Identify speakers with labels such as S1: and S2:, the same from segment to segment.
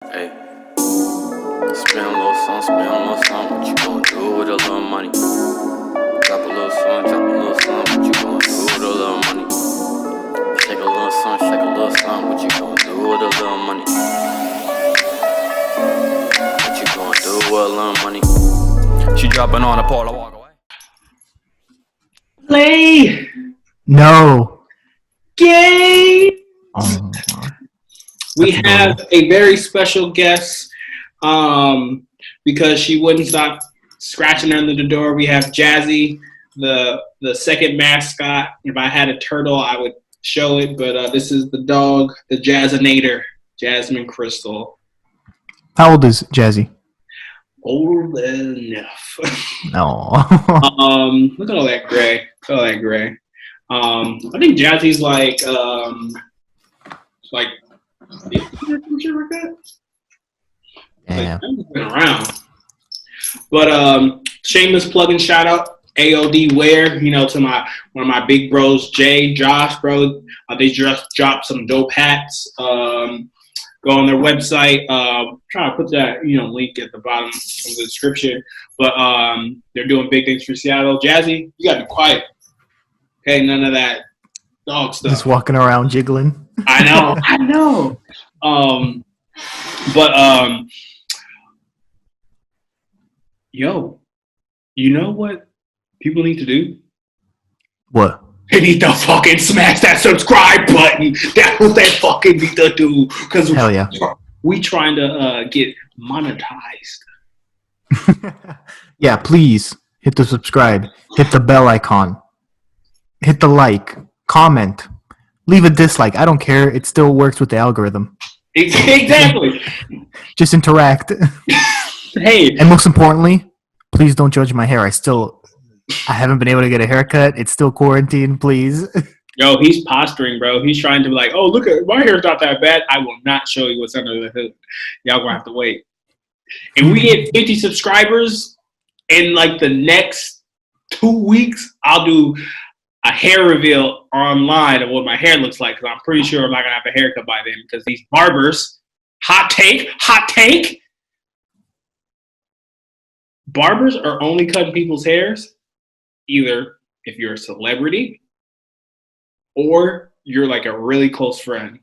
S1: Hey, spin a little something, what you gon' do with a little money? Drop a little something, what you gon' do with a little money? Shake a little something, what you gon' do with a little money? What you gon' do with a little money? She dropping on a pole, I walk away.
S2: Play!
S3: No.
S2: Gay!
S3: Oh,
S2: We have a very special guest because she wouldn't stop scratching under the door. We have Jazzy, the second mascot. If I had a turtle, I would show it, but this is the dog, the Jazzinator, Jasmine Crystal.
S3: How old is Jazzy?
S2: Old enough.
S3: No.
S2: Look at all that gray. I think Jazzy's like shit like that.
S3: Yeah.
S2: Like, been around. But shameless plug and shout out AOD Wear, to one of my big bros, Josh, bro. They just dropped some dope hats. Go on their website. Trying to put that link at the bottom of the description. But they're doing big things for Seattle. Jazzy, you gotta be quiet. Okay, none of that dog stuff.
S3: Just walking around jiggling.
S2: I know. Yo, you know what people need to do?
S3: What?
S2: They need to fucking smash that subscribe button. That's what they fucking need to do. Because
S3: hell yeah,
S2: we trying to get monetized.
S3: Yeah, please hit the subscribe, hit the bell icon, hit the like, comment, leave a dislike. I don't care. It still works with the algorithm.
S2: Exactly.
S3: Just interact.
S2: Hey,
S3: and most importantly, please don't judge my hair. I haven't been able to get a haircut. It's still quarantine, please.
S2: Yo, he's posturing, bro. He's trying to be like, oh, look at my hair's not that bad. I will not show you what's under the hood. Y'all gonna have to wait. If we get 50 subscribers in like the next 2 weeks, I'll do a hair reveal online of what my hair looks like, because I'm pretty sure I'm not gonna have a haircut by then, because these barbers, hot take, barbers are only cutting people's hairs either if you're a celebrity or you're like a really close friend.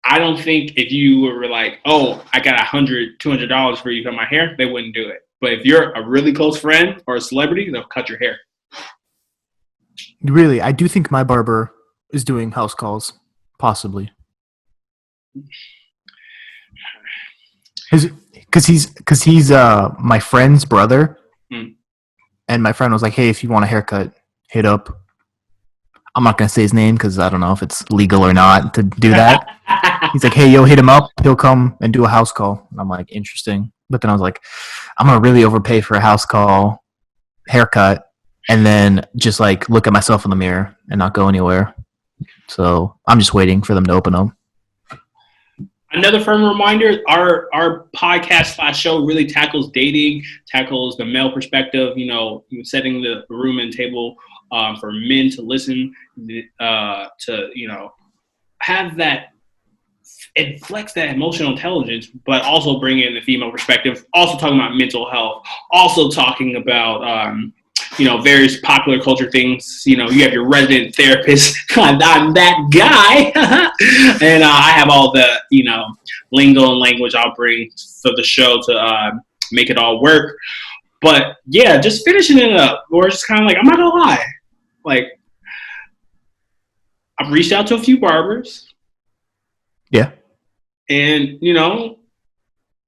S2: I don't think if you were like, oh, I got $100, $200 for you to cut my hair, they wouldn't do it. But if you're a really close friend or a celebrity, they'll cut your hair.
S3: Really, I do think my barber is doing house calls, possibly. Because he's my friend's brother, and my friend was like, "Hey, if you want a haircut, hit up." I'm not gonna say his name because I don't know if it's legal or not to do that. He's like, "Hey, yo, hit him up. He'll come and do a house call." And I'm like, "Interesting." But then I was like, "I'm gonna really overpay for a house call haircut, and then just like look at myself in the mirror and not go anywhere." So I'm just waiting for them to open up.
S2: Another firm reminder, our podcast / show really tackles dating, tackles the male perspective, setting the room and table for men to listen, to, have that, it flex that emotional intelligence, but also bring in the female perspective, also talking about mental health, also talking about, various popular culture things. You have your resident therapist. I'm that guy. And I have all the, lingo and language I'll bring for the show to make it all work. But yeah, just finishing it up. Or just kind of like, I'm not going to lie. Like, I've reached out to a few barbers.
S3: Yeah.
S2: And,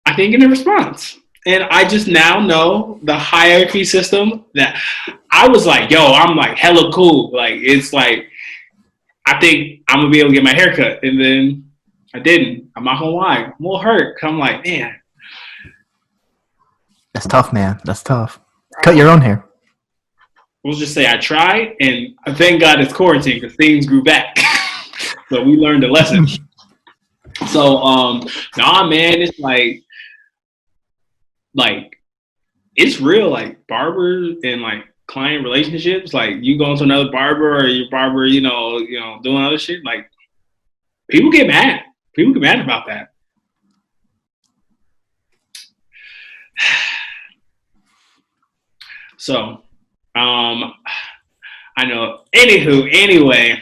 S2: I didn't get a response. And I just now know the hierarchy system that I was like, yo, I'm like hella cool. Like, it's like, I think I'm going to be able to get my hair cut. And then I didn't. I'm not going to lie. I'm a little hurt. I'm like, man.
S3: That's tough, man. That's tough. Cut your own hair.
S2: We'll just say I tried. And thank God it's quarantine because things grew back. So we learned a lesson. So, nah, man, it's like, it's real, like barbers and like client relationships. Like you go into another barber or your barber, doing other shit. Like people get mad. People get mad about that. So, I know. Anyway,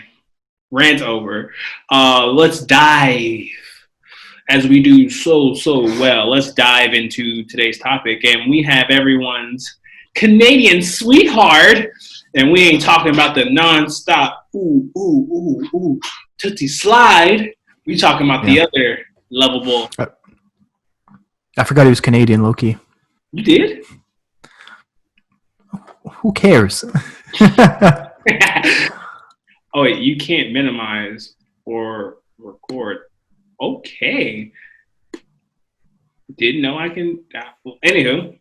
S2: rant over. Let's dive, as we do so well. Let's dive into today's topic, and we have everyone's Canadian sweetheart, and we ain't talking about the nonstop tootsie slide. We talking about the other lovable.
S3: I forgot he was Canadian, Loki.
S2: You did?
S3: Who cares?
S2: Oh wait, you can't minimize or record. Okay. Didn't know I can. Anywho,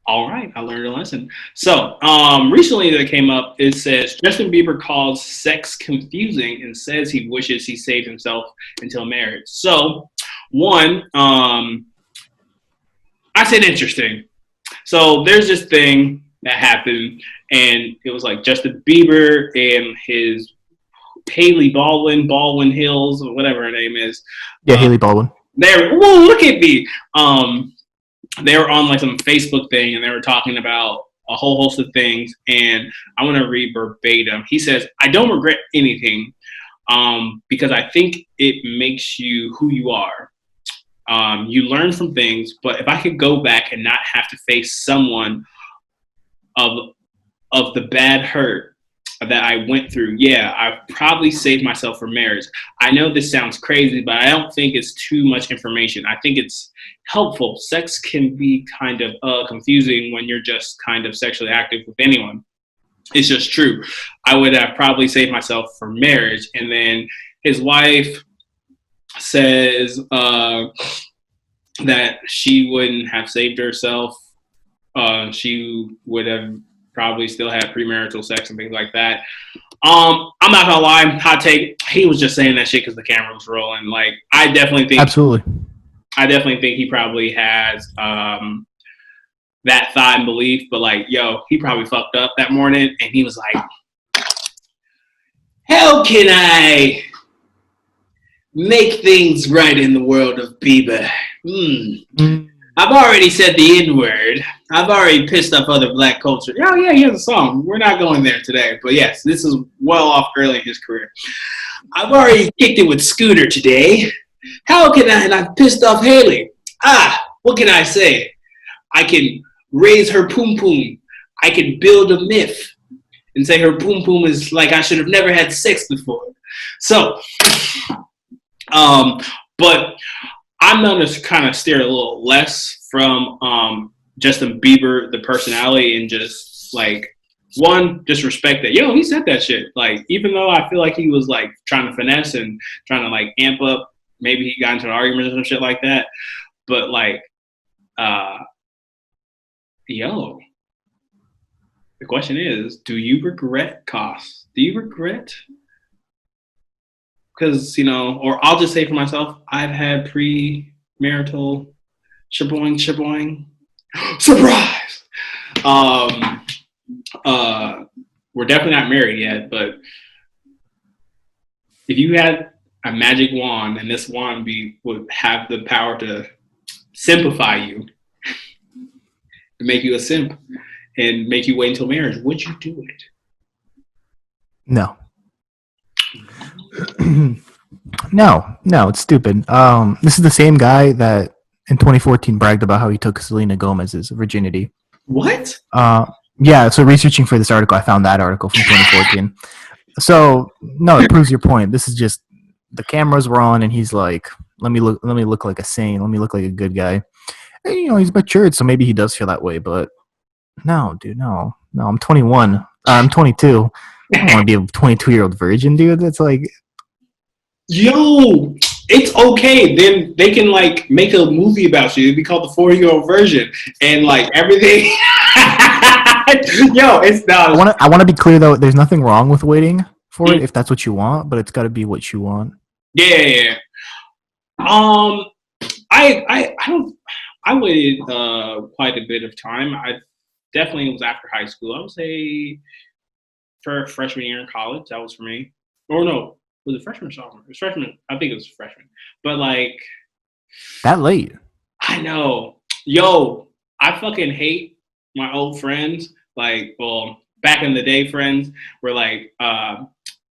S2: all right, I learned a lesson. So, recently that came up, it says Justin Bieber calls sex confusing and says he wishes he saved himself until marriage. So, one, I said interesting. So there's this thing that happened, and it was like Justin Bieber and his Haley Baldwin Hills, or whatever her name is.
S3: Yeah, Haley Baldwin.
S2: Whoa, look at me. They were on like some Facebook thing, and they were talking about a whole host of things, and I want to read verbatim. He says, "I don't regret anything because I think it makes you who you are. You learn from things, but if I could go back and not have to face someone of the bad hurt that I went through, yeah, I've probably saved myself for marriage. I know this sounds crazy, but I don't think it's too much information. I think it's helpful. Sex can be kind of confusing when you're just kind of sexually active with anyone. It's just true. I would have probably saved myself for marriage." And then his wife says that she wouldn't have saved herself. She would have probably still had premarital sex and things like that. I'm not gonna lie, hot take. He was just saying that shit because the camera was rolling. Like, I definitely think he probably has that thought and belief. But like, yo, he probably fucked up that morning, and he was like, "How can I make things right in the world of Bieber? I've already said the N-word. I've already pissed off other black culture." Oh, yeah, he has a song. We're not going there today. But yes, this is well off early in his career. "I've already kicked it with Scooter today. How can I? And I've pissed off Haley. What can I say? I can raise her poom poom. I can build a myth and say her poom poom is like I should have never had sex before." So, but I'm going to kind of steer a little less from Justin Bieber, the personality, and just like, one, just respect that, yo, he said that shit. Like, even though I feel like he was like trying to finesse and trying to like amp up, maybe he got into an argument or some shit like that. But like, yo, the question is, do you regret costs? Do you regret? Because, you know, or I'll just say for myself, I've had premarital shaboing. Surprise! We're definitely not married yet, but if you had a magic wand and this wand would have the power to simplify you, to make you a simp and make you wait until marriage, would you do it?
S3: No. No, it's stupid. This is the same guy that in 2014 bragged about how he took Selena Gomez's virginity.
S2: What?
S3: Yeah, so researching for this article, I found that article from 2014. So, no, it proves your point. This is just, the cameras were on and he's like, let me look like a saint, let me look like a good guy. And, you know, he's matured, so maybe he does feel that way, but no, dude, no, I'm 21. I'm 22. I don't want to be a 22-year-old virgin, dude. That's like,
S2: yo, it's okay. Then they can like make a movie about you. It'd be called the 40-year-old virgin, and like everything. Yo, it's not.
S3: I want to be clear though. There's nothing wrong with waiting for it if that's what you want, but it's got to be what you want.
S2: Yeah. I waited quite a bit of time. I definitely was after high school. I would say for freshman year in college, that was for me. Or no, was it freshman or sophomore? It was freshman. I think it was freshman. But like,
S3: that late?
S2: I know. Yo, I fucking hate my old friends like, well, back in the day, friends were like,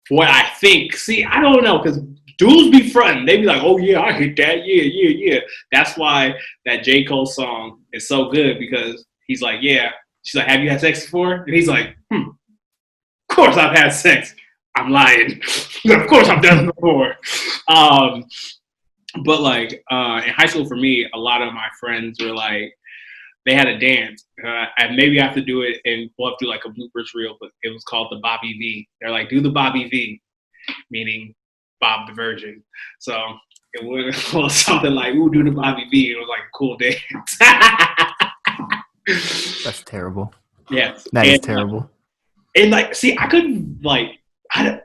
S2: what I think. See, I don't know, because dudes be fronting. They be like, oh yeah, I hit that. Yeah. That's why that J. Cole song is so good, because he's like, yeah. She's like, have you had sex before? And he's like, of course I've had sex. I'm lying. Of course I've done it before. But like in high school for me, a lot of my friends were like, they had a dance. And maybe I have to do it, and we'll have to do like a bloopers reel, but it was called the Bobby V. They're like, do the Bobby V, meaning Bob the Virgin. So it was something like, ooh, do the Bobby V. It was like a cool dance.
S3: That's terrible.
S2: Yeah.
S3: That is terrible.
S2: And like, see, I couldn't like, I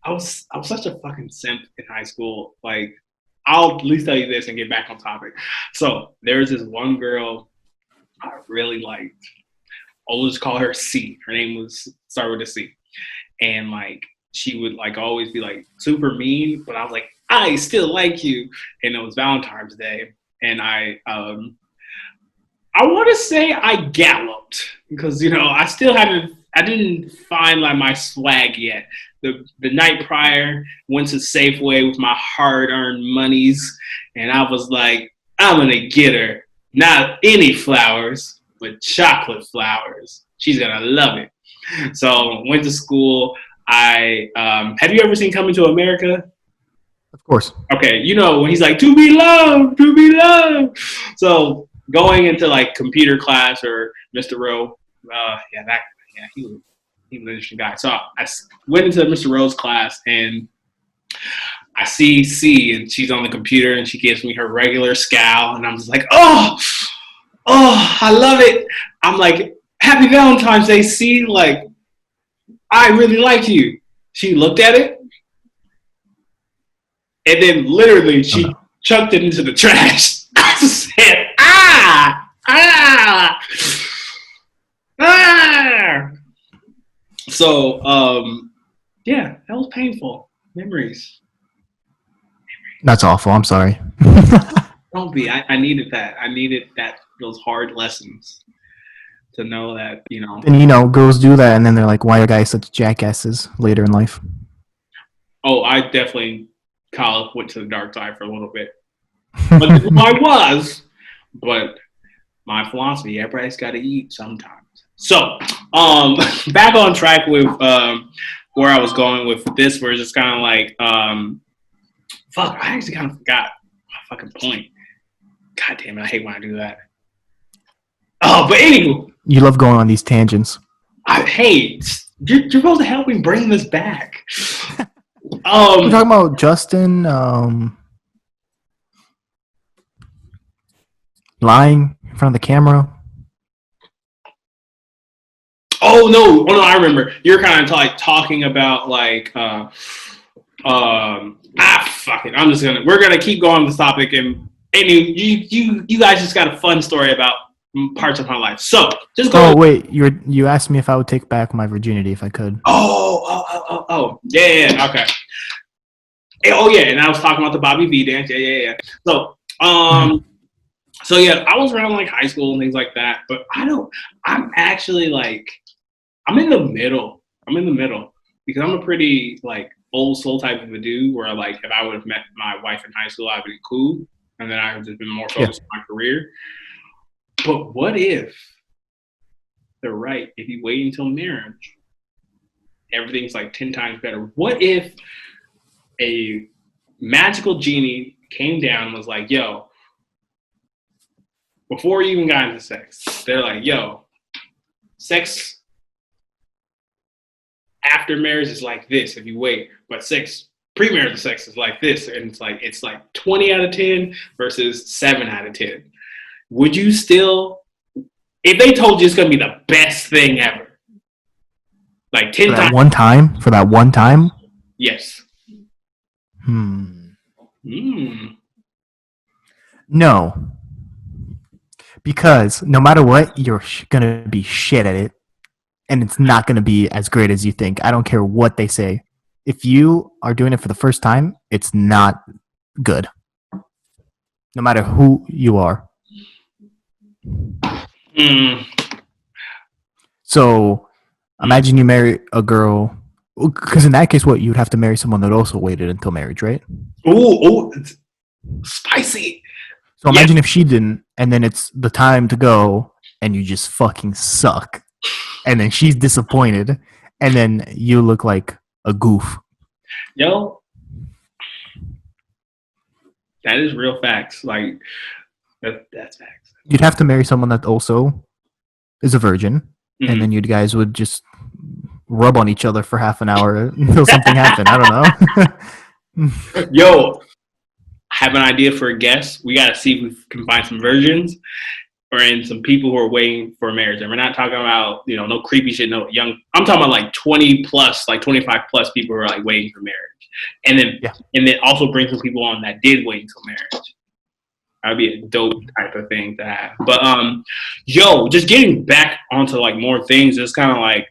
S2: was such a fucking simp in high school. Like, I'll at least tell you this and get back on topic. So there's this one girl I really liked. I'll just call her C. Her name was start with a C. And like, she would like always be like super mean, but I was like, I still like you. And it was Valentine's Day, and I want to say I galloped, because I didn't find like my swag yet. The night prior, went to Safeway with my hard-earned monies, and I was like, I'm gonna get her not any flowers, but chocolate flowers. She's gonna love it. So went to school. I have you ever seen Coming to America?
S3: Of course. Okay,
S2: when he's like, to be loved, to be loved. So going into like computer class, or Mr. Rowe, he was an interesting guy. So I went into Mr. Rowe's class, and I see C, and she's on the computer, and she gives me her regular scowl, and I'm just like, oh, I love it. I'm like, happy Valentine's Day, C. Like, I really like you. She looked at it, and then literally she chucked it into the trash. I said, ah. So, yeah, that was painful. Memories.
S3: That's awful. I'm sorry.
S2: Don't be. I needed that. I needed those hard lessons to know that,
S3: And, girls do that, and then they're like, why are guys such jackasses later in life?
S2: Oh, I definitely went to the dark side for a little bit. But I was. But my philosophy, everybody's got to eat sometimes. So, back on track with where I was going with this, where it's just kind of like, I actually kind of forgot my fucking point. God damn it, I hate when I do that. Oh, but anywho.
S3: You love going on these tangents.
S2: You're supposed to help me bring this back.
S3: We're talking about Justin lying in front of the camera.
S2: Oh no, I remember. You're kind of like talking about like fuck it. We're gonna keep going on this topic, and you guys just got a fun story about parts of my life. So just go.
S3: Oh wait, you asked me if I would take back my virginity if I could.
S2: Oh yeah, okay. Oh yeah, and I was talking about the Bobby V dance. Yeah. So so yeah, I was around like high school and things like that, but I'm actually like, I'm in the middle because I'm a pretty like old soul type of a dude, where like if I would have met my wife in high school, I'd be cool, and then I would just been more focused on my career. But what if they're right? If you wait until marriage, everything's like 10 times better. What if a magical genie came down and was like, yo, before you even got into sex, they're like, yo, sex after marriage is like this if you wait, but sex premarital sex is like this, and it's like 20 out of 10 versus 7 out of 10. Would you still, if they told you it's gonna be the best thing ever, like 10 times
S3: for that one time?
S2: Yes.
S3: No, because no matter what, you're gonna be shit at it. And it's not going to be as great as you think. I don't care what they say. If you are doing it for the first time, it's not good. No matter who you are. So imagine you marry a girl, because in that case, what you'd have to marry someone that also waited until marriage, right?
S2: Ooh, it's spicy.
S3: So imagine if she didn't, and then it's the time to go, and you just fucking suck, and then she's disappointed, and then you look like a goof.
S2: Yo, that is real facts. Like that's facts.
S3: You'd have to marry someone that also is a virgin, and then you guys would just rub on each other for half an hour until something happened. I don't know.
S2: Yo, I have an idea for a guest. We gotta see if we can find some virgins or in some people who are waiting for marriage. And we're not talking about, no creepy shit, no young. I'm talking about like 20 plus, like 25 plus people who are like waiting for marriage. And then also bring some people on that did wait until marriage. That'd be a dope type of thing to have. But just getting back onto like more things, it's kind of like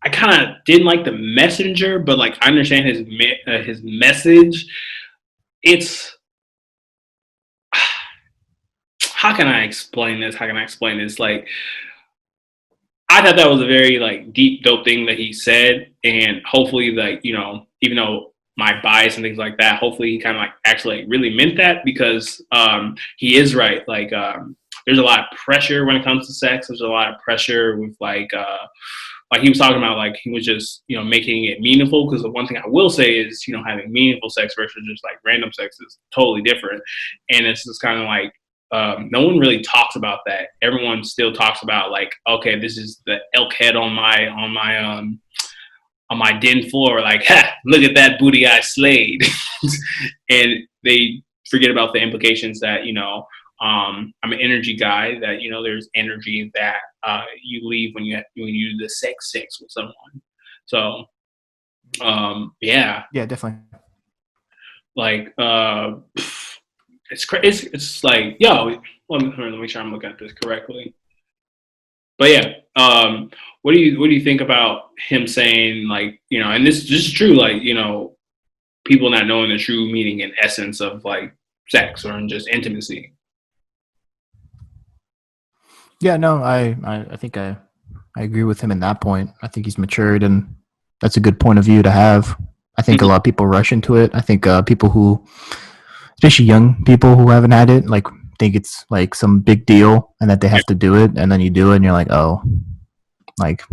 S2: I kind of didn't like the messenger, but like I understand his message. It's how can I explain this? Like, I thought that was a very like deep, dope thing that he said, and hopefully, like even though my bias and things like that, hopefully he kind of like actually really meant that because he is right. Like, there's a lot of pressure when it comes to sex. There's a lot of pressure with like he was talking about, like he was just making it meaningful. Because the one thing I will say is having meaningful sex versus just like random sex is totally different, and it's just kind of like. No one really talks about that. Everyone still talks about like, okay, this is the elk head on my den floor. Like, ha, look at that booty I slayed, and they forget about the implications that I'm an energy guy. That there's energy that you leave when you do the sex with someone. So, yeah,
S3: definitely.
S2: Like, it's like, yo, let me make sure I'm looking at this correctly. But yeah, what do you think about him saying, like, and this is true, like, people not knowing the true meaning and essence of like sex or just intimacy?
S3: Yeah, no, I think I agree with him in that point. I think he's matured, and that's a good point of view to have. I think a lot of people rush into it. I think people who, especially young people who haven't had it, like think it's like some big deal and that they have to do it, and then you do it and you're like, oh, like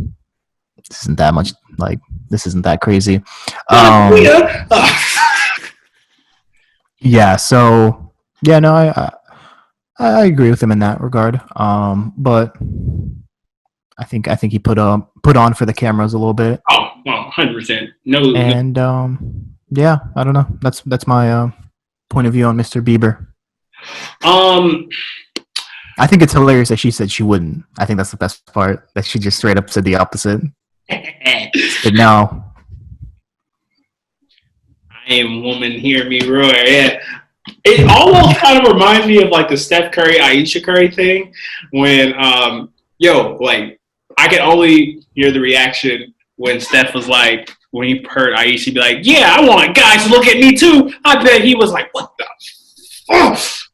S3: this isn't that much, like this isn't that crazy. Yeah, so yeah, no, I agree with him in that regard. But I think he put on for the cameras a little bit.
S2: Oh, 100%. No.
S3: And yeah, I don't know. That's my point of view on Mr. Bieber. I think it's hilarious that she said she wouldn't. I think that's the best part, that she just straight up said the opposite. But no.
S2: I am woman, hear me roar. Yeah. It almost kind of reminds me of like the Steph Curry, Aisha Curry thing when, like I could only hear the reaction when Steph was like, when he heard Aisha be like, yeah, I want guys to look at me too. I bet he was like, what the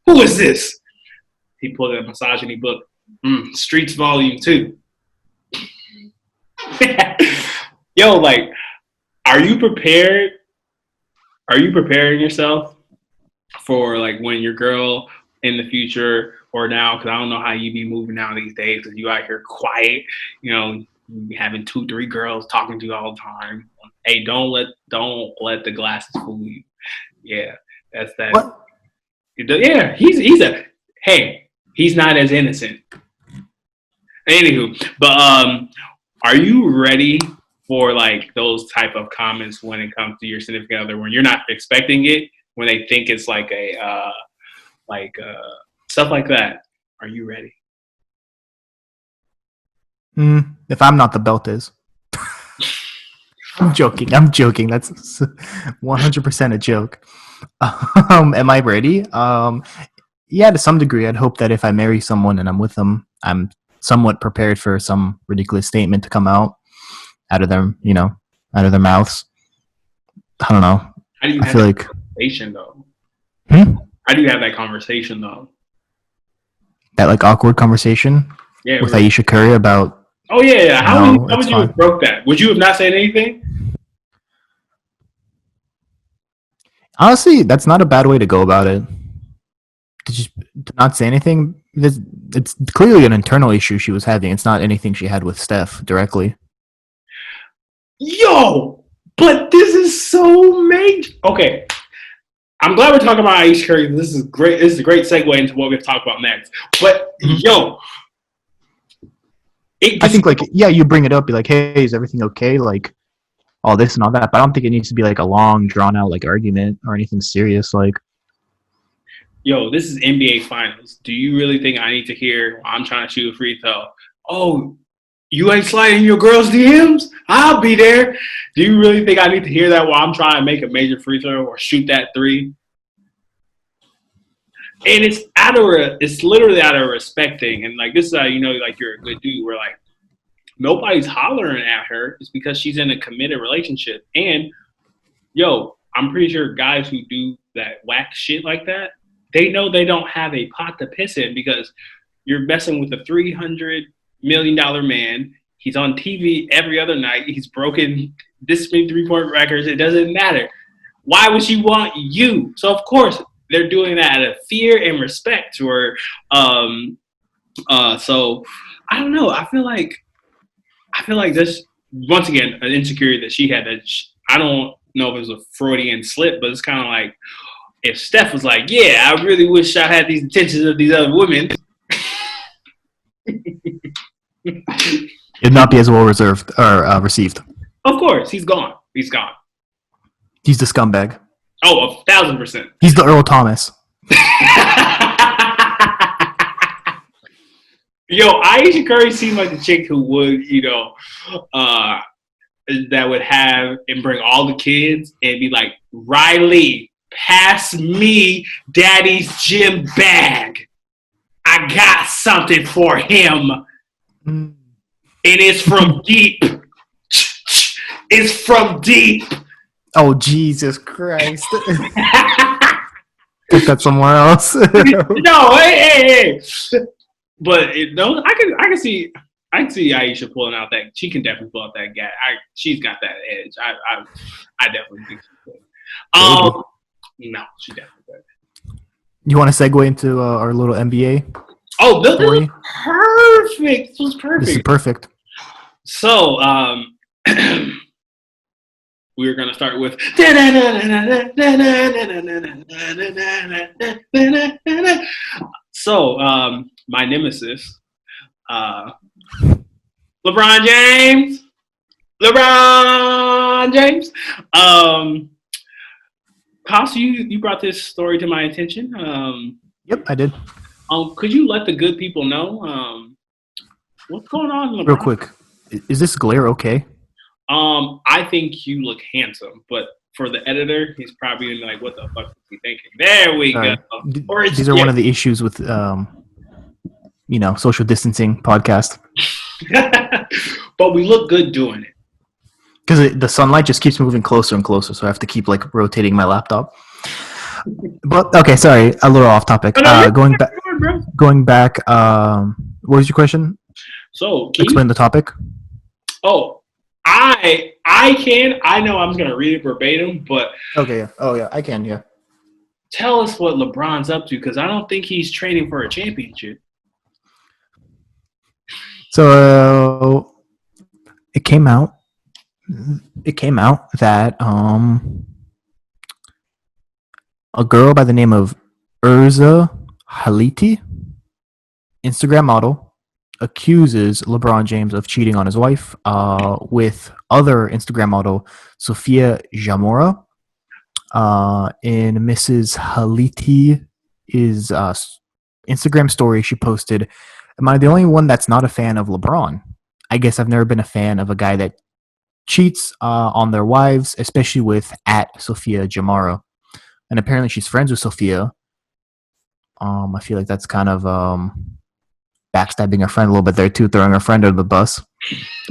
S2: who is this? He pulled a misogyny book, Streets Volume 2. Yo, like, are you prepared? Are you preparing yourself for like when your girl in the future or now? Because I don't know how you be moving now these days. Because you out here quiet, having 2-3 girls talking to you all the time. Hey, don't let the glasses fool you. Yeah, that's that.
S3: What?
S2: Yeah, he's not as innocent. Anywho, but are you ready for like those type of comments when it comes to your significant other, when you're not expecting it, when they think it's like a stuff like that? Are you ready?
S3: If I'm not, the belt is. I'm joking. That's 100% a joke. Am I ready? Yeah, to some degree. I'd hope that if I marry someone and I'm with them, I'm somewhat prepared for some ridiculous statement to come out of their mouths. I don't know.
S2: How do you have that conversation though? How do you have that conversation though?
S3: that like awkward conversation with Aisha Curry about.
S2: Oh yeah. How would you
S3: fine.
S2: have broke that? Would you have not said anything?
S3: Honestly, that's not a bad way to go about it. To not say anything. It's clearly an internal issue she was having. It's not anything she had with Steph directly.
S2: Yo, but this is so major. Okay, I'm glad we're talking about Aisha Curry. This is great. This is a great segue into what we're going to talk about next. But yo,
S3: I think like you bring it up, be like, hey, is everything okay? Like all this and all that. But I don't think it needs to be like a long, drawn out like argument or anything serious. Like,
S2: yo, this is NBA Finals. Do you really think I need to hear? I'm trying to shoot a free throw. Oh, you ain't sliding your girls' DMs? I'll be there. Do you really think I need to hear that while I'm trying to make a major free throw or shoot that three? And it's literally out of respect thing. And like this is how you know like you're a good dude. We're like nobody's hollering at her. It's because she's in a committed relationship. And yo, I'm pretty sure guys who do that whack shit like that, they know they don't have a pot to piss in because you're messing with a $300 million man. He's on TV every other night. He's broken this many 3-point records. It doesn't matter. Why would she want you? So of course they're doing that out of fear and respect to her. So I don't know. I feel like this once again an insecurity that she had. I don't know if it was a Freudian slip, but it's kind of like if Steph was like, "Yeah, I really wish I had these intentions of these other women."
S3: It'd not be as well reserved or received.
S2: Of course, he's gone. He's gone.
S3: He's the scumbag.
S2: Oh, 1,000%.
S3: He's the Earl Thomas.
S2: Yo, Aisha Curry seemed like the chick who would, that would have and bring all the kids and be like, Riley, pass me Daddy's gym bag. I got something for him. And it's from deep. It's from deep.
S3: Oh, Jesus Christ. Put that somewhere else.
S2: No, hey. But I can see Aisha pulling out that. She can definitely pull out that guy. She's got that edge. I definitely think she could. No, she definitely could.
S3: You want to segue into our little NBA?
S2: Oh, this is perfect. This was perfect.
S3: This is perfect.
S2: So, we're going to start with. So, my nemesis, LeBron James. Costa, you brought this story to my attention.
S3: Yep, I did.
S2: Could you let the good people know what's going on, LeBron?
S3: Real quick, is this glare okay?
S2: I think you look handsome, but for the editor, he's probably like, "What the fuck is he thinking?" There we go.
S3: These are one of the issues with, social distancing podcast.
S2: But we look good doing it.
S3: Because the sunlight just keeps moving closer and closer, so I have to keep like rotating my laptop. But okay, sorry, a little off topic. Going back. What was your question?
S2: So
S3: explain the topic.
S2: Oh, I can. I know I'm gonna read it verbatim, but
S3: okay. Yeah. Oh yeah, I can. Yeah.
S2: Tell us what LeBron's up to, because I don't think he's training for a championship.
S3: So it came out that a girl by the name of Urza Haliti, Instagram model, accuses LeBron James of cheating on his wife with other Instagram model Sophia Jamora. In Mrs. Haliti's Instagram story, she posted, "Am I the only one that's not a fan of LeBron? I guess I've never been a fan of a guy that cheats on their wives, especially with @Sophia Jamara." And apparently she's friends with Sophia. I feel like that's kind of backstabbing her friend a little bit there too, throwing her friend under the bus.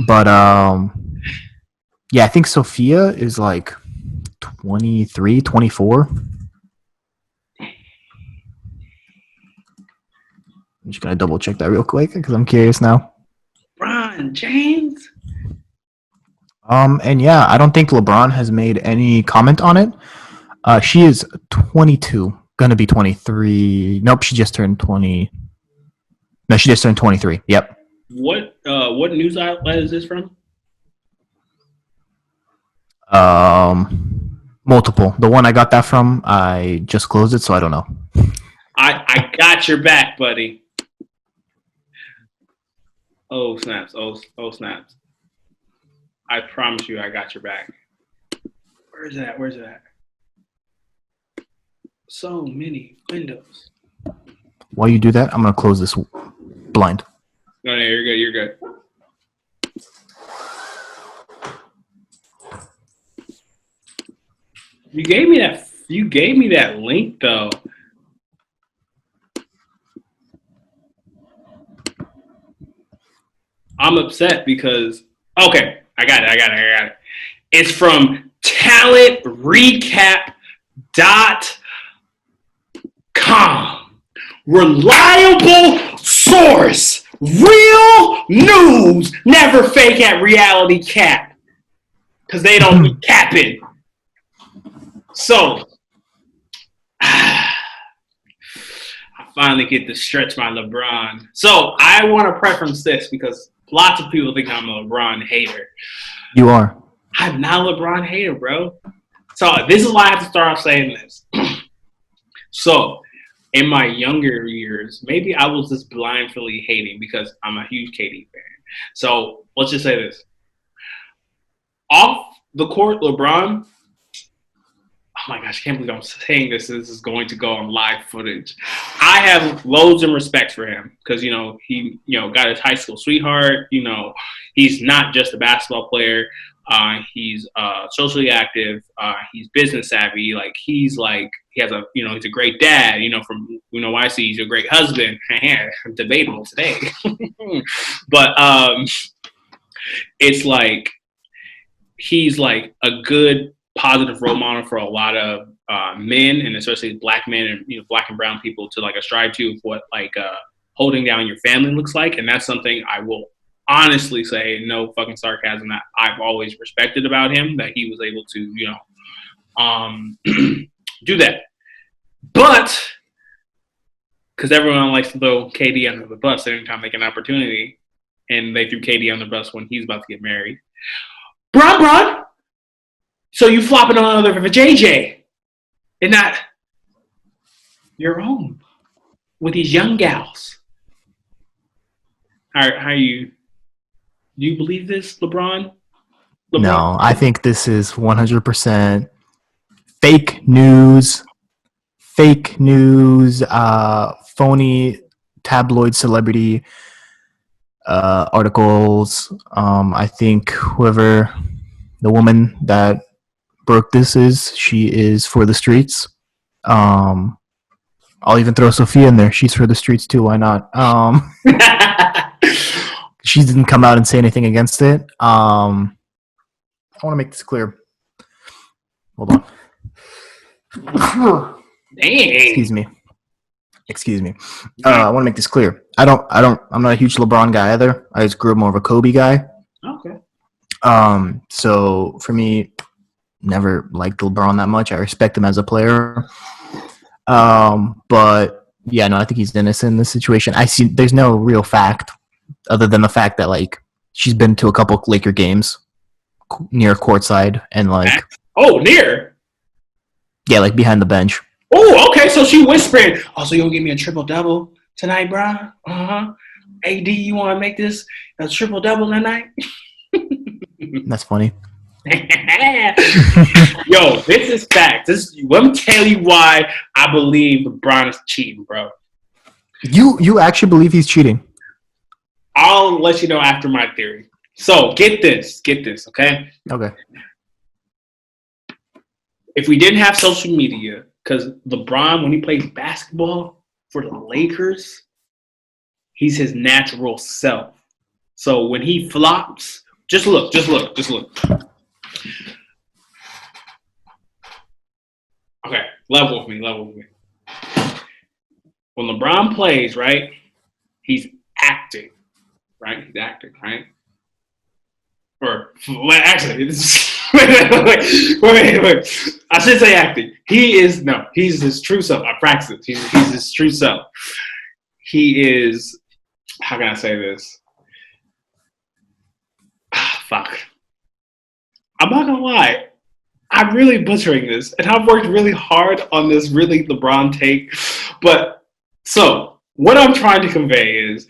S3: But yeah, I think Sophia is like 23, 24. I'm just gonna double check that real quick because I'm curious now.
S2: LeBron James.
S3: And yeah, I don't think LeBron has made any comment on it. She is 22, gonna be 23. Nope, she just turned 20. No, she just turned 23. Yep.
S2: What news outlet is this from?
S3: Multiple. The one I got that from, I just closed it, so I don't know.
S2: I got your back, buddy. Oh snaps! Oh snaps! I promise you, I got your back. Where's it at? Where's it at? So many windows.
S3: While you do that, I'm gonna close this blind.
S2: No, you're good. You're good. You gave me that link though. I'm upset because okay, I got it. It's from talentrecap.com. Reliable source. Real news. Never fake at reality cap. Because they don't be capping. So I finally get to stretch my LeBron. So I want to preference this because lots of people think I'm a LeBron hater.
S3: You are.
S2: I'm not a LeBron hater, bro. So this is why I have to start off saying this. So in my younger years, maybe I was just blindly hating because I'm a huge KD fan. So let's just say this. Off the court, LeBron, oh my gosh, I can't believe I'm saying this. This is going to go on live footage. I have loads of respect for him because, he, got his high school sweetheart. He's not just a basketball player. He's socially active. He's business savvy. He has he's a great dad. From what I see, he's a great husband. Debatable today, but it's he's a good positive role model for a lot of men, and especially black men and black and brown people to strive to what holding down your family looks like, and that's something I will honestly say, no fucking sarcasm, that I've always respected about him, that he was able to do that. But because everyone likes to throw KD under the bus anytime they get an opportunity, and they threw KD on the bus when he's about to get married. Bron, so you flopping on another for JJ, and not your own with these young gals. How you? Do you believe this, LeBron?
S3: No, I think this is 100% fake news. Phony tabloid celebrity articles. I think the woman that broke this she is for the streets. I'll even throw Sophia in there. She's for the streets too. Why not? She didn't come out and say anything against it. I want to make this clear. Hold on.
S2: Dang.
S3: Excuse me. I want to make this clear. I'm not a huge LeBron guy either. I just grew up more of a Kobe guy.
S2: Okay.
S3: So for me, never liked LeBron that much. I respect him as a player. But yeah, no, I think he's innocent in this situation. There's no real fact other than the fact that she's been to a couple Laker games near courtside and
S2: near?
S3: Yeah, behind the bench.
S2: Oh, okay. So she whispered, "Oh, so you gonna give me a triple double tonight, bro? AD, you want to make this a triple double tonight?"
S3: That's funny.
S2: Yo, this is fact. Let me tell you why I believe LeBron is cheating, bro.
S3: You actually believe he's cheating?
S2: I'll let you know after my theory. So get this, okay?
S3: Okay.
S2: If we didn't have social media, because LeBron, when he plays basketball for the Lakers, he's his natural self. So when he flops, just look. Okay, level with me. When LeBron plays, right, He's acting, right? He's acting, right? Or well, actually, wait. I should say acting. He's his true self. I practice it. He's his true self. He is. How can I say this? Fuck. I'm not gonna lie. I'm really butchering this, and I've worked really hard on this really LeBron take. But so what I'm trying to convey is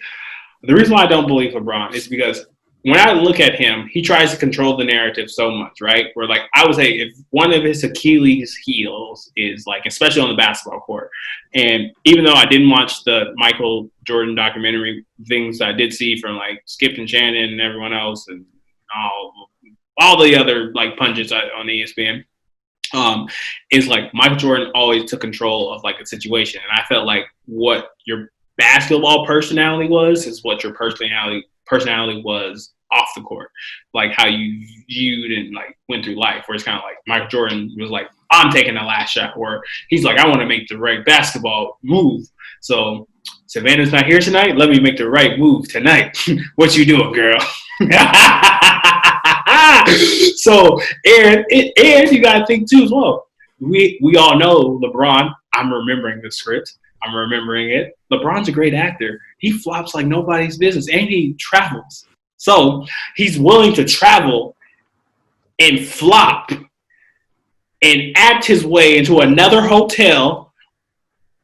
S2: the reason why I don't believe LeBron is because when I look at him, he tries to control the narrative so much, right? Where like I would say if one of his Achilles heels is like, especially on the basketball court, and even though I didn't watch the Michael Jordan documentary, things I did see from like Skip and Shannon and everyone else and all the other like pundits on ESPN, is like Michael Jordan always took control of like a situation. And I felt like what your basketball personality was is what your personality was off the court, like how you viewed and like went through life, where it's kind of like Michael Jordan was like, I'm taking the last shot, or he's like, I want to make the right basketball move. So Savannah's not here tonight. Let me make the right move tonight. What you doing, girl? So, and you got to think too as well. We all know LeBron. I'm remembering the script. I'm remembering it. LeBron's a great actor. He flops like nobody's business, and he travels. So he's willing to travel and flop and act his way into another hotel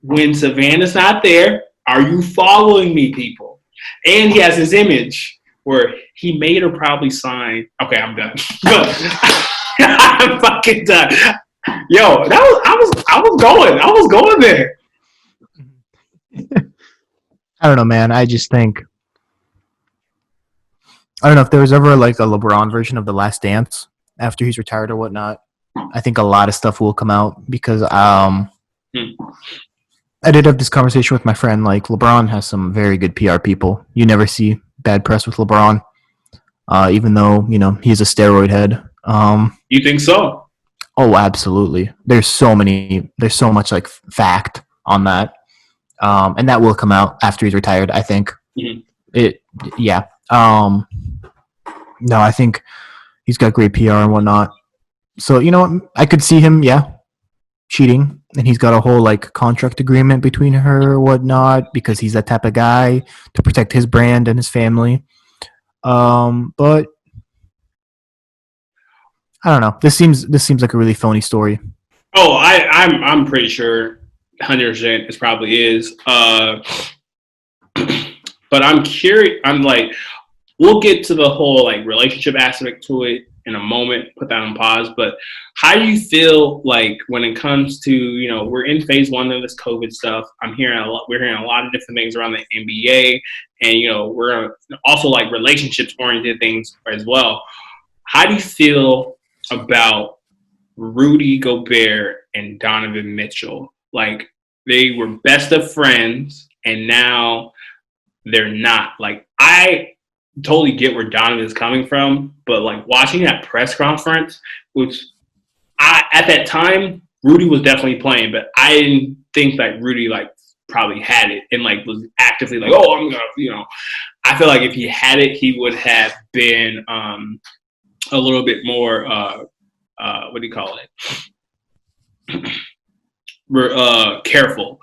S2: when Savannah's not there. Are you following me, people? And he has his image where he made her probably sign. Okay, I'm done. I'm fucking done. Yo, I was going there.
S3: I don't know, man. I just think I don't know if there was ever like a LeBron version of The Last Dance after he's retired or whatnot. I think a lot of stuff will come out because I did have this conversation with my friend. Like LeBron has some very good PR people. You never see bad press with LeBron, even though he's a steroid head.
S2: You think so?
S3: Oh, absolutely. There's so much like fact on that. And that will come out after he's retired, I think. Mm-hmm. No, I think he's got great PR and whatnot. So, I could see him, cheating. And he's got a whole, like, contract agreement between her or whatnot because he's that type of guy to protect his brand and his family. But I don't know. This seems like a really phony story.
S2: Oh, I'm pretty sure 100% it probably is. But I'm curious. I'm like, we'll get to the whole like relationship aspect to it in a moment. Put that on pause. But how do you feel like when it comes to we're in phase 1 of this COVID stuff? We're hearing a lot of different things around the NBA, and we're also like relationships oriented things as well. How do you feel about Rudy Gobert and Donovan Mitchell? Like they were best of friends, and now they're not. Like I totally get where Donovan's coming from, but like watching that press conference, which at that time Rudy was definitely playing, but I didn't think that Rudy like probably had it and like was actively like, oh, I'm gonna, I feel like if he had it, he would have been a little bit more what do you call it? Careful.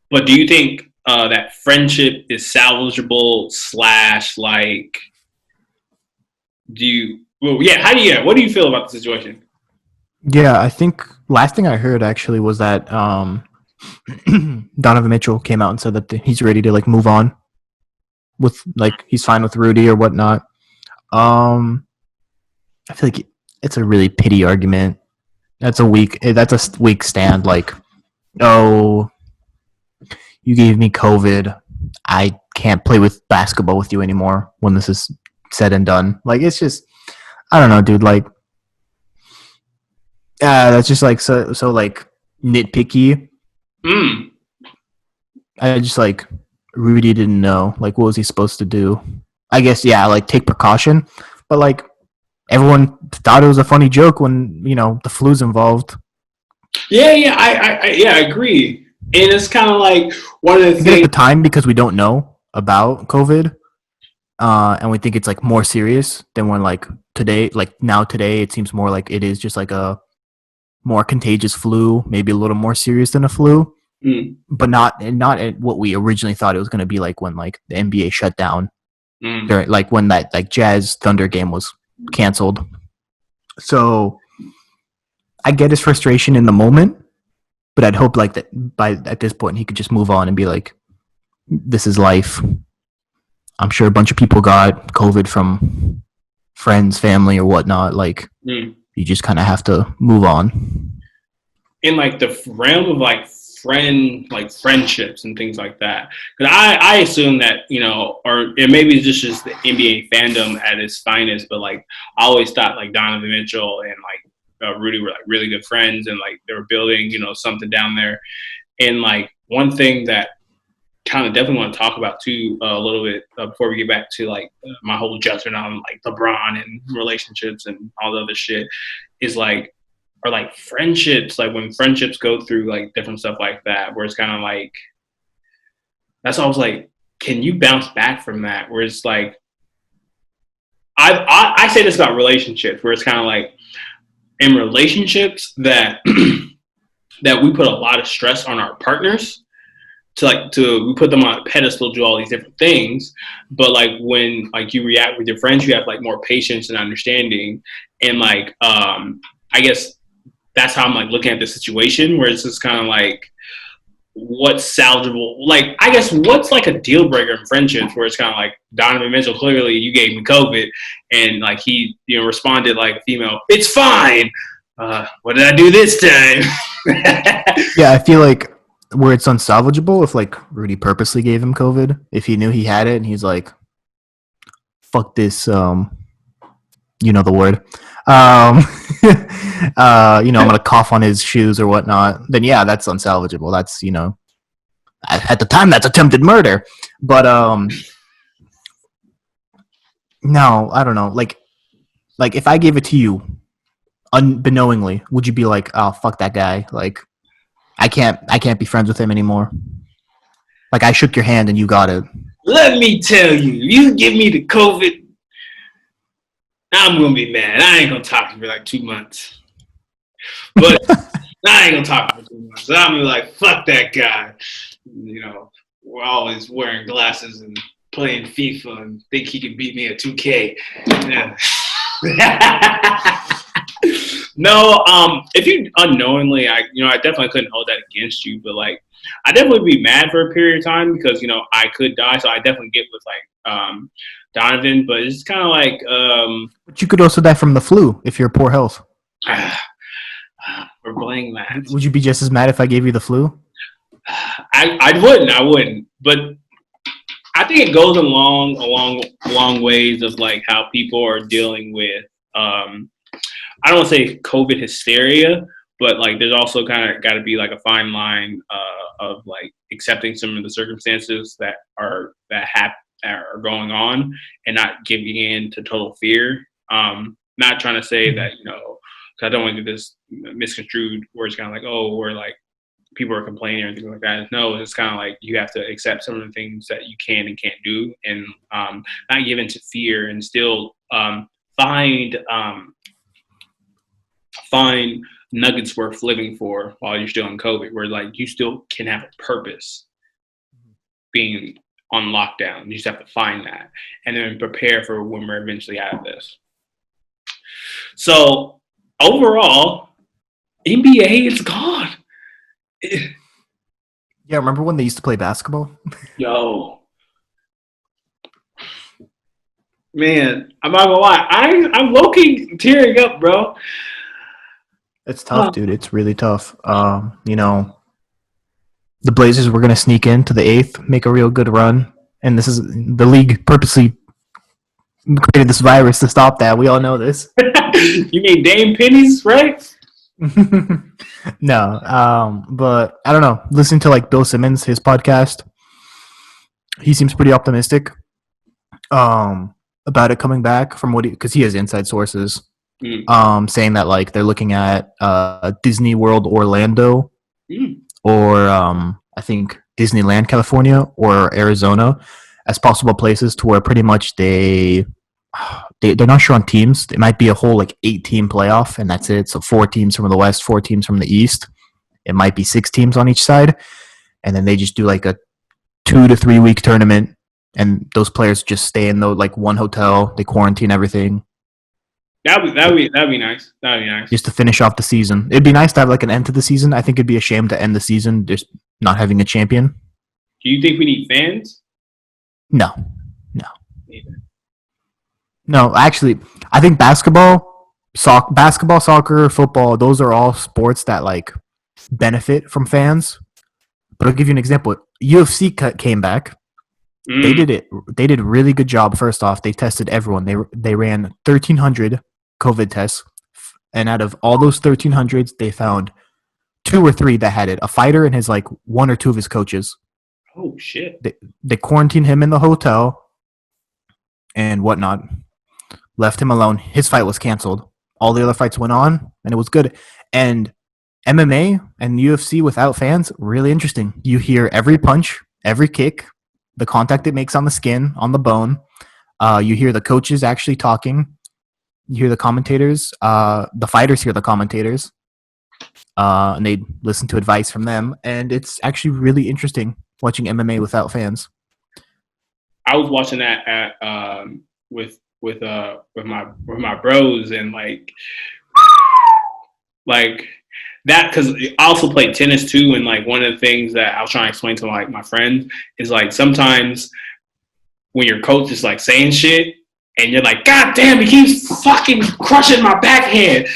S2: But do you think that friendship is salvageable / like what do you feel about the situation?
S3: Yeah, I think last thing I heard actually was that Donovan Mitchell came out and said that he's ready to like move on with like he's fine with Rudy or whatnot. I feel like it's a really pity argument. That's a weak stand. Like, oh, you gave me COVID. I can't play with basketball with you anymore when this is said and done. Like, it's just, I don't know, dude. Like, that's just like so like nitpicky. I just like Rudy didn't know. Like, what was he supposed to do? I guess like take precaution, but like everyone thought it was a funny joke when the flu's involved.
S2: I agree. And it's kind of like one of the things
S3: at the time because we don't know about COVID, and we think it's like more serious than when like today, it seems more like it is just like a more contagious flu, maybe a little more serious than a flu, but not what we originally thought it was going to be like when like the NBA shut down, during, like when that like Jazz Thunder game was canceled. So I get his frustration in the moment, but I'd hope like that at this point he could just move on and be like, this is life. I'm sure a bunch of people got COVID from friends, family, or whatnot. Like, you just kind of have to move on.
S2: In like the realm of like friendships and things like that, because I assume that, you know, or it maybe it's just the NBA fandom at its finest, but like I always thought like Donovan Mitchell and like Rudy were like really good friends, and like they were building, you know, something down there. And like one thing that kind of definitely want to talk about too a little bit before we get back to like my whole judgment on like LeBron and relationships and all the other shit is like, or like friendships, like when friendships go through like different stuff like that, where it's kind of like, that's always like, can you bounce back from that? Where it's like, I say this about relationships, where it's kind of like in relationships that that we put a lot of stress on our partners to we put them on a pedestal, do all these different things. But like when like you react with your friends, you have like more patience and understanding. And like, I guess that's how I'm like looking at the situation, where it's just kind of like, what's salvageable? Like, I guess what's like a deal breaker in friendships, where it's kind of like Donovan Mitchell, clearly you gave me COVID, and like he, you know, responded like a female, it's fine. What did I do this time?
S3: Yeah, I feel like where it's unsalvageable, if like Rudy purposely gave him COVID, if he knew he had it and he's like, fuck this, you know the word, you know, I'm gonna cough on his shoes or whatnot, then yeah, that's unsalvageable. That's, you know, at the time that's attempted murder. But no, I don't know, like if I gave it to you unbeknowingly, would you be like, oh fuck that guy, like I can't be friends with him anymore? Like I shook your hand and you got it.
S2: Let me tell you, you give me the COVID, I'm gonna be mad. I ain't gonna talk to you for like 2 months. But I ain't gonna talk to you for 2 months. I'm gonna be like, fuck that guy. You know, we're always wearing glasses and playing FIFA and think he can beat me at 2K. Yeah. No, if you unknowingly, I definitely couldn't hold that against you, but like I definitely be mad for a period of time, because, you know, I could die, so I definitely get with like Donovan, but it's kind of like
S3: But you could also die from the flu if you're poor health.
S2: We're playing that.
S3: Would you be just as mad if I gave you the flu?
S2: I wouldn't, but I think it goes along ways of like how people are dealing with I don't want to say COVID hysteria, but like there's also kind of got to be like a fine line of like accepting some of the circumstances that are going on and not giving in to total fear. Not trying to say that, you know, because I don't want to get this misconstrued where it's kind of like, oh, we're like people are complaining or anything like that. No, it's kind of like you have to accept some of the things that you can and can't do, and not give in to fear, and still find nuggets worth living for while you're still in COVID, where like you still can have a purpose being on lockdown. You just have to find that and then prepare for when we're eventually out of this. So overall, NBA is gone.
S3: Yeah, remember when they used to play basketball?
S2: Yo. Man, I'm not gonna lie. I'm low-key tearing up, bro.
S3: It's tough, dude. It's really tough. You know, the Blazers were gonna sneak into the 8th, make a real good run, and this is the league purposely created this virus to stop that. We all know this.
S2: You mean Dame Pennies, right?
S3: No, but I don't know. Listening to like Bill Simmons, his podcast, he seems pretty optimistic about it coming back from because he has inside sources. Saying that like they're looking at Disney World Orlando or I think Disneyland California or Arizona as possible places to where pretty much they're not sure on teams. It might be a whole like 8-team playoff, and that's it. So 4 teams from the West, 4 teams from the East. It might be 6 teams on each side, and then they just do like a 2 to 3 week tournament, and those players just stay in the like one hotel. They quarantine everything.
S2: That'd be nice. That'd be nice.
S3: Just to finish off the season. It'd be nice to have like an end to the season. I think it'd be a shame to end the season just not having a champion.
S2: Do you think we need fans?
S3: No.
S2: Neither.
S3: No, actually, I think basketball, soccer, football, those are all sports that like benefit from fans. But I'll give you an example. UFC came back. They did a really good job. First off, they tested everyone. They ran 1,300 COVID tests, and out of all those 1,300s, they found 2 or 3 that had it. A fighter and his like 1 or 2 of his coaches.
S2: Oh shit!
S3: They quarantined him in the hotel and whatnot. Left him alone. His fight was canceled. All the other fights went on, and it was good. And MMA and UFC without fans, really interesting. You hear every punch, every kick, the contact it makes on the skin, on the bone. You hear the coaches actually talking. You hear the commentators. The fighters hear the commentators. And they listen to advice from them. And it's actually really interesting watching MMA without fans.
S2: I was watching that at with my bros, and like that, because I also played tennis too, and like one of the things that I was trying to explain to like my friends is like sometimes when your coach is like saying shit and you're like, God damn, he keeps fucking crushing my backhand.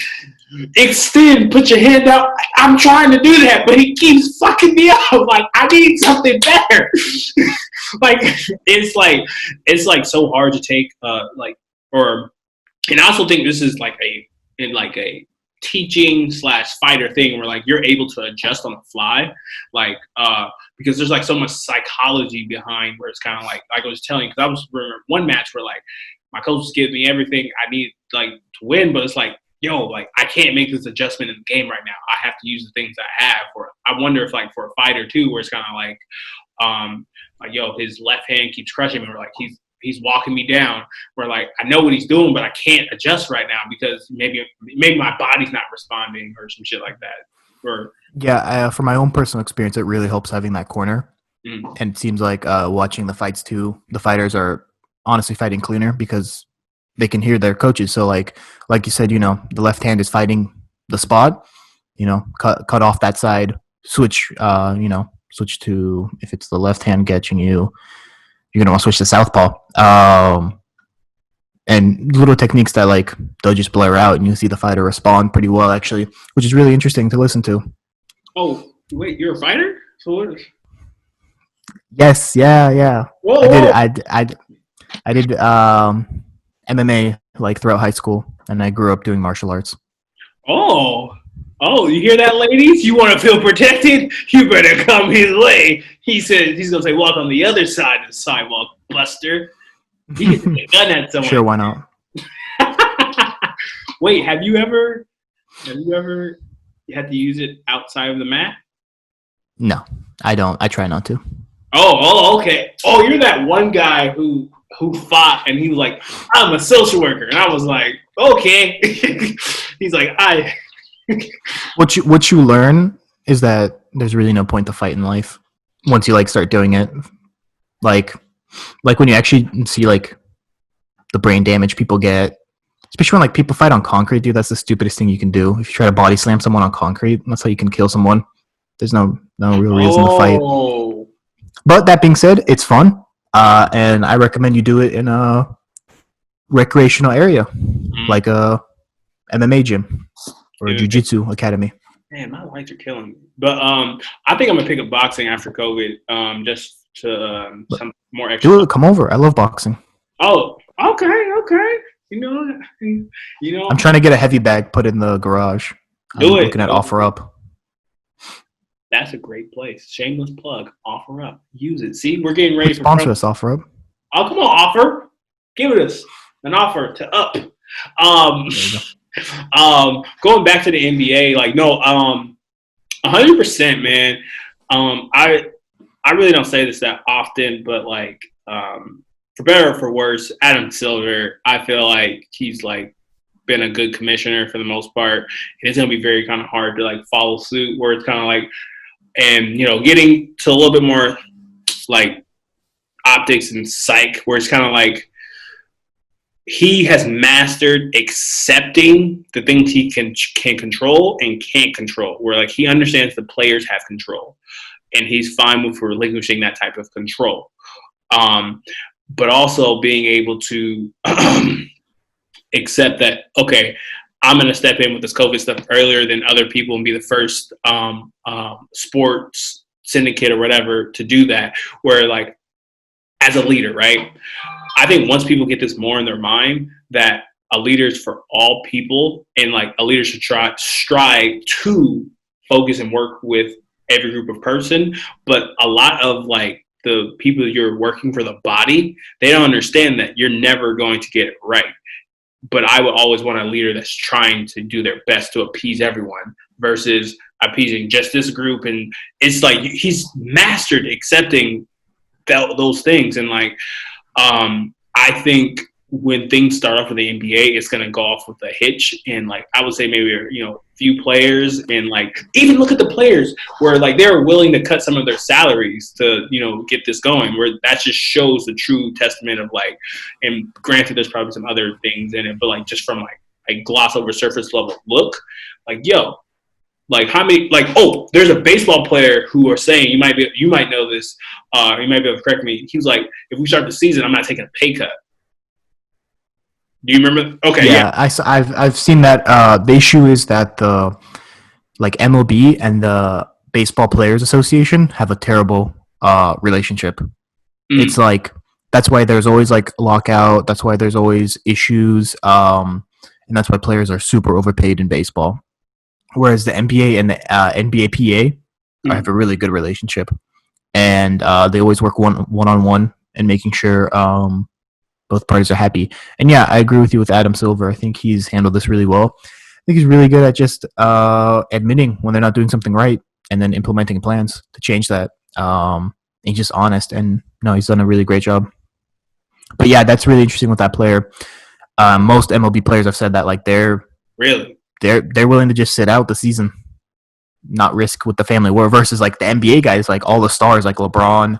S2: Extend, put your hand out. I'm trying to do that, but he keeps fucking me up. Like, I need something better. Like, it's like so hard to take. And I also think this is like a teaching / fighter thing where like you're able to adjust on the fly, like because there's like so much psychology behind where it's kind of like I was telling, because I was remember one match where like my coach was giving me everything I need like to win, but it's like, yo, like I can't make this adjustment in the game right now. I have to use the things I have. Or I wonder if like for a fighter too, where it's kind of like yo, his left hand keeps crushing me, or like he's walking me down, where like I know what he's doing, but I can't adjust right now because maybe my body's not responding or some shit like that. Or
S3: from my own personal experience, it really helps having that corner. And it seems like watching the fights too, the fighters are honestly fighting cleaner because they can hear their coaches. So like you said, you know, the left hand is fighting the spot, you know, cut off that side, switch to, if it's the left hand catching you, you're going to want to switch to southpaw. And little techniques that like they'll just blur out and you see the fighter respond pretty well actually, which is really interesting to listen to.
S2: Oh, wait, you're a fighter? So what?
S3: Yes, yeah.
S2: Whoa,
S3: I did MMA like throughout high school, and I grew up doing martial arts.
S2: Oh, you hear that, ladies? You want to feel protected? You better come his way. He said he's going to say, walk on the other side of the sidewalk, Buster. He can take a gun at someone.
S3: Sure, why not?
S2: Wait, have you ever had to use it outside of the mat?
S3: No, I don't. I try not to.
S2: Oh, okay. Oh, you're that one guy who fought and he was like, I'm a social worker. And I was like, okay. He's like,
S3: What you learn is that there's really no point to fight in life once you like start doing it. Like when you actually see like the brain damage people get, especially when like people fight on concrete, dude, that's the stupidest thing you can do. If you try to body slam someone on concrete, that's how you can kill someone. There's no real reason to fight. But that being said, it's fun. And I recommend you do it in a recreational area, like a MMA gym or a jiu-jitsu academy.
S2: Man, my lights are killing me. But I think I'm gonna pick up boxing after COVID, just to some more extra.
S3: Do it. Come over. I love boxing.
S2: Oh, okay. You know.
S3: I'm trying to get a heavy bag put in the garage. I'm looking at OfferUp.
S2: That's a great place. Shameless plug. OfferUp. Use it. See, we're getting ready for
S3: sponsor us, OfferUp.
S2: Oh, come on, Offer. Give us an offer to up. Going back to the NBA, like 100%, man. I really don't say this that often, but like for better or for worse, Adam Silver, I feel like he's like been a good commissioner for the most part. And it's gonna be very kind of hard to like follow suit, where it's kind of like, and getting to a little bit more like optics and psych, where it's kind of like he has mastered accepting the things he can control and can't control, where like he understands the players have control and he's fine with relinquishing that type of control. But also being able to accept that, okay, I'm going to step in with this COVID stuff earlier than other people and be the first sports syndicate or whatever to do that, where like as a leader, right? I think once people get this more in their mind that a leader is for all people, and like a leader should strive to focus and work with every group of person, but a lot of like the people you're working for, the body, they don't understand that you're never going to get it right. But I would always want a leader that's trying to do their best to appease everyone versus appeasing just this group. And it's like he's mastered accepting those things. And like, I think when things start off with the NBA, it's going to go off with a hitch. And like, I would say maybe, a few players, and like, even look at the players where like they're willing to cut some of their salaries to, get this going, where that just shows the true testament of like, and granted, there's probably some other things in it, but like, just from like a gloss over surface level look, like, yo, like how many, like, oh, there's a baseball player who are saying, you might know this, you might be able to correct me. He was like, if we start the season, I'm not taking a pay cut. Do you remember? Okay, yeah.
S3: I've seen that. The issue is that the like MLB and the Baseball Players Association have a terrible relationship. It's like that's why there's always like lockout. That's why there's always issues, and that's why players are super overpaid in baseball. Whereas the NBA and the NBAPA have a really good relationship, and they always work one-on-one and making sure both parties are happy. And yeah, I agree with you with Adam Silver. I think he's handled this really well. I think he's really good at just admitting when they're not doing something right and then implementing plans to change that. He's just honest, and no, he's done a really great job. But yeah, that's really interesting with that player. Most MLB players have said that like they're willing to just sit out the season, not risk with the family. Where versus like the NBA guys, like all the stars like LeBron,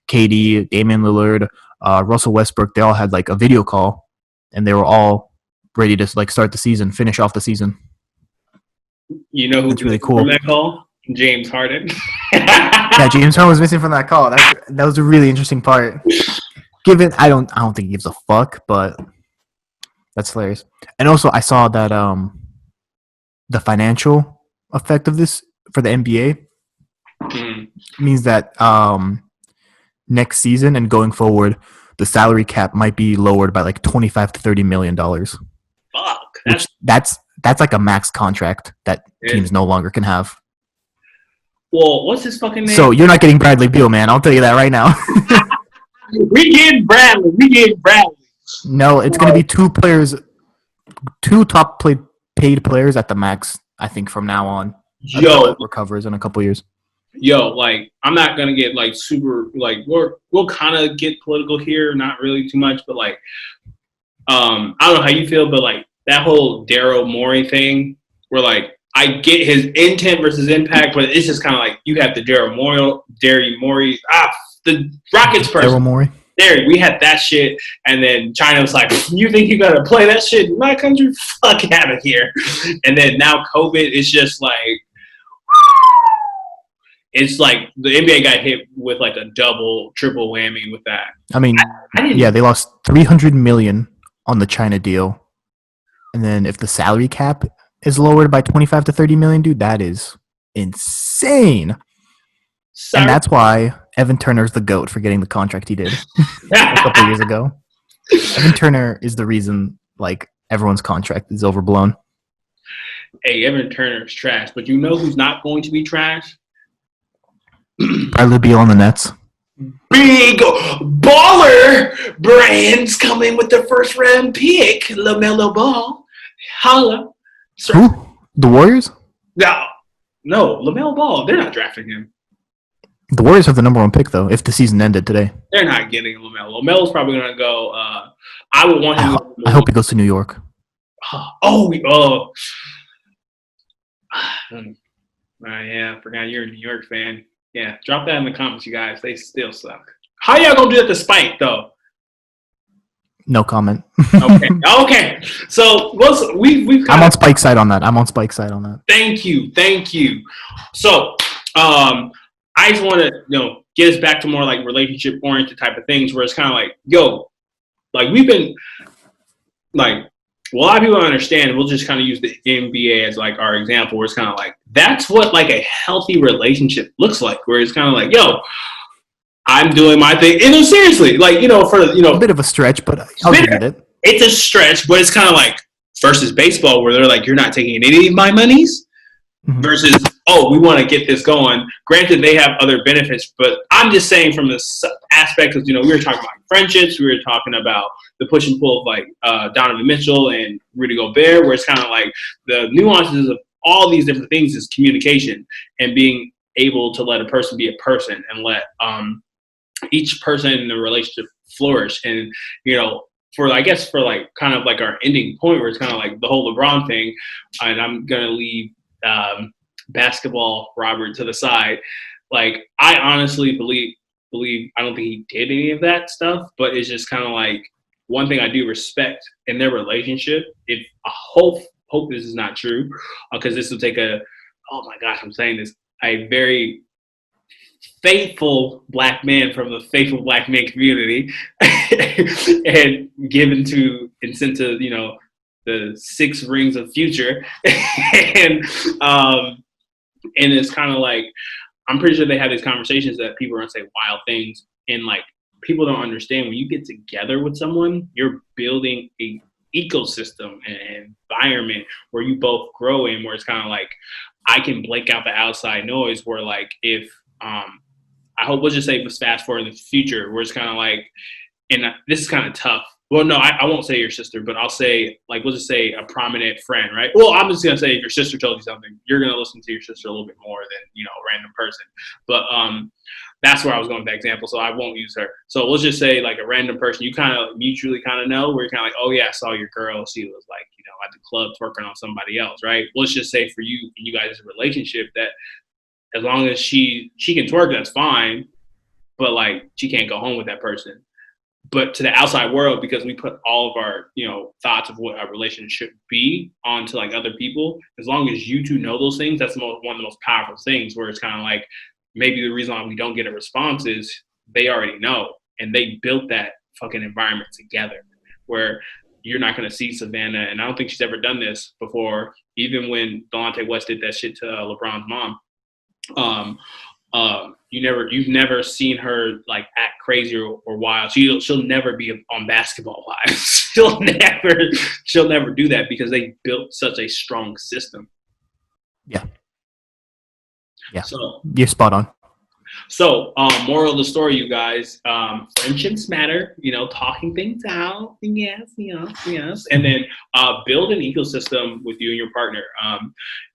S3: KD, Damian Lillard, Russell Westbrook, they all had like a video call, and they were all ready to like start the season, finish off the season.
S2: You know who's really cool from that call? James Harden.
S3: Yeah, James Harden was missing from that call. That was a really interesting part. Given I don't think he gives a fuck, but that's hilarious. And also, I saw that the financial effect of this for the NBA means that next season and going forward, the salary cap might be lowered by like $25 to $30 million.
S2: Fuck.
S3: That's like a max contract that teams no longer can have.
S2: Well, what's his fucking name?
S3: So you're not getting Bradley Beal, man. I'll tell you that right now.
S2: We get Bradley.
S3: No, it's going to be two top paid players at the max, I think, from now on.
S2: Yo.
S3: Recovers in a couple years.
S2: Yo, like, I'm not going to get, like, super, like, we'll kind of get political here, not really too much, but, like, I don't know how you feel, but, like, that whole Daryl Morey thing, where, like, I get his intent versus impact, but it's just kind of like, you have the Daryl Morey, the Rockets person.
S3: Daryl Morey.
S2: There, we had that shit, and then China was like, you think you got to play that shit in my country? Fuck out of here. And then now COVID is just, like, it's like the NBA got hit with like a double, triple whammy with that.
S3: I mean, they lost $300 million on the China deal, and then if the salary cap is lowered by $25 to $30 million, dude, that is insane. And that's why Evan Turner's the GOAT for getting the contract he did a couple years ago. Evan Turner is the reason like everyone's contract is overblown.
S2: Hey, Evan Turner's trash, but you know who's not going to be trash?
S3: Bradley Beal on the Nets.
S2: Big baller brands coming with the first round pick, LaMelo Ball. Holla.
S3: Who? The Warriors?
S2: No, LaMelo Ball. They're not drafting him.
S3: The Warriors have the number 1 pick, though, if the season ended today.
S2: They're not getting LaMelo. LaMelo's probably going to go. I would want him.
S3: I hope he goes to New York.
S2: Yeah, I forgot you're a New York fan. Yeah, drop that in the comments, you guys. They still suck. How y'all gonna do that to Spike though?
S3: No comment.
S2: Okay. So
S3: I'm on Spike's side on that.
S2: Thank you. So, I just want to get us back to more like relationship oriented type of things, where it's kind of like, like we've been like. Well, a lot of people don't understand. We'll just kind of use the NBA as like our example, where it's kind of like that's what like a healthy relationship looks like, where it's kind of like, I'm doing my thing. And seriously, like a
S3: bit of a stretch, but I'll give it.
S2: It's a stretch, but it's kind of like versus baseball, where they're like, you're not taking any of my monies, versus we want to get this going. Granted, they have other benefits, but I'm just saying from this aspect, because we were talking about friendships, we were talking about the push and pull of like Donovan Mitchell and Rudy Gobert, where it's kind of like the nuances of all these different things is communication and being able to let a person be a person and let each person in the relationship flourish. And for like kind of like our ending point, where it's kind of like the whole LeBron thing, and I'm gonna leave basketball Robert to the side. Like I honestly believe I don't think he did any of that stuff, but it's just kind of like one thing I do respect in their relationship. If I hope this is not true, because this will take a very faithful black man from the faithful black man community and given to and sent to the 6 rings of future and it's kind of like I'm pretty sure they have these conversations that people are gonna say wild things, and like people don't understand when you get together with someone, you're building a ecosystem and environment where you both grow in, where it's kind of like I can blank out the outside noise, where like if I hope we'll just say let's fast forward in the future, where it's kind of like, and this is kind of tough. Well, no, I won't say your sister, but I'll say like we'll just say a prominent friend, right? Well, I'm just gonna say if your sister told you something, you're gonna listen to your sister a little bit more than a random person. But that's where I was going with that example, so I won't use her. So let's just say like a random person you kind of mutually kind of know, where you're kind of like, oh yeah, I saw your girl. She was like at the club twerking on somebody else, right? Let's just say for you guys' relationship that as long as she can twerk, that's fine, but like she can't go home with that person. But to the outside world, because we put all of our, thoughts of what our relationship should be onto like other people, as long as you two know those things, that's one of the most powerful things, where it's kind of like maybe the reason why we don't get a response is they already know, and they built that fucking environment together, where you're not going to see Savannah, and I don't think she's ever done this before, even when Delonte West did that shit to LeBron's mom. You've never seen her like act crazy or wild. She'll never be on Basketball Wives. she'll never do that, because they built such a strong system. Yeah. So
S3: you're spot on.
S2: So, moral of the story, you guys, friendships matter, talking things out. Yes. And then build an ecosystem with you and your partner.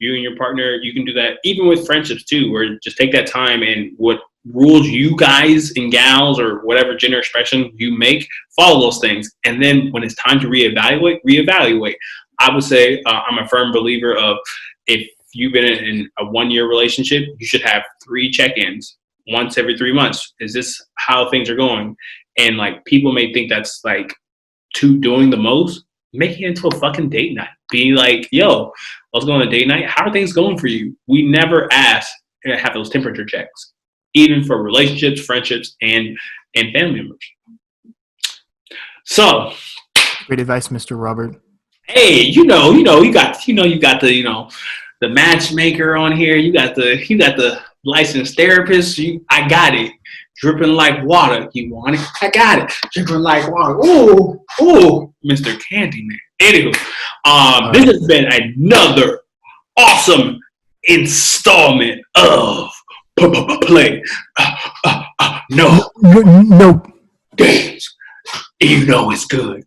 S2: You can do that even with friendships too, where just take that time and what rules you guys and gals or whatever gender expression you make, follow those things. And then when it's time to reevaluate. I would say I'm a firm believer of if you've been in a 1-year relationship, you should have 3 check-ins. Once every 3 months. Is this how things are going? And like people may think that's like doing the most. Make it into a fucking date night. Be like, yo, let's go on a date night. How are things going for you? We never ask to have those temperature checks, even for relationships, friendships, and family members. So,
S3: great advice, Mr. Robert.
S2: Hey, you got the matchmaker on here. You got the licensed therapist. I got it. Dripping like water. You want it? I got it. Dripping like water. Ooh, Mr. Candyman. Anywho, this has been another awesome installment of Play No Games. You know it's good.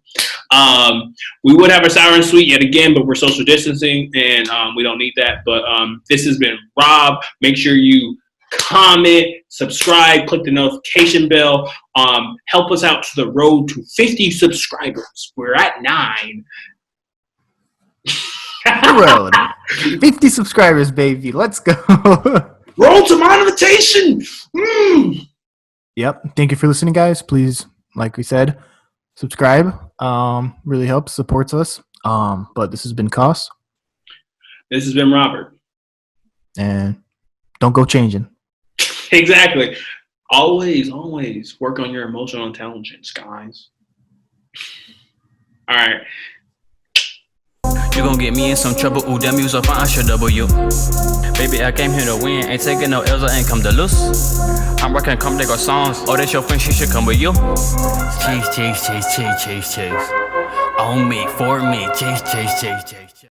S2: We would have a sour and sweet yet again, but we're social distancing and we don't need that. But this has been Rob. Make sure you comment, subscribe, click the notification bell. Help us out to the road to 50 subscribers. We're at 9.
S3: The road. 50 subscribers, baby. Let's go.
S2: Roll to monetization.
S3: Yep. Thank you for listening, guys. Please, like we said, subscribe. Really helps, supports us. But this has been Koss.
S2: This has been Robert.
S3: And don't go changing.
S2: Exactly. Always work on your emotional intelligence, guys. All right.
S1: You gon' get me in some trouble. Ooh, damn, you so fine, I should double you. Baby, I came here to win. Ain't taking no L's, I ain't come to lose. I'm rocking come they got songs. Oh, that's your friend, she should come with you. Chase. On me, for me, chase.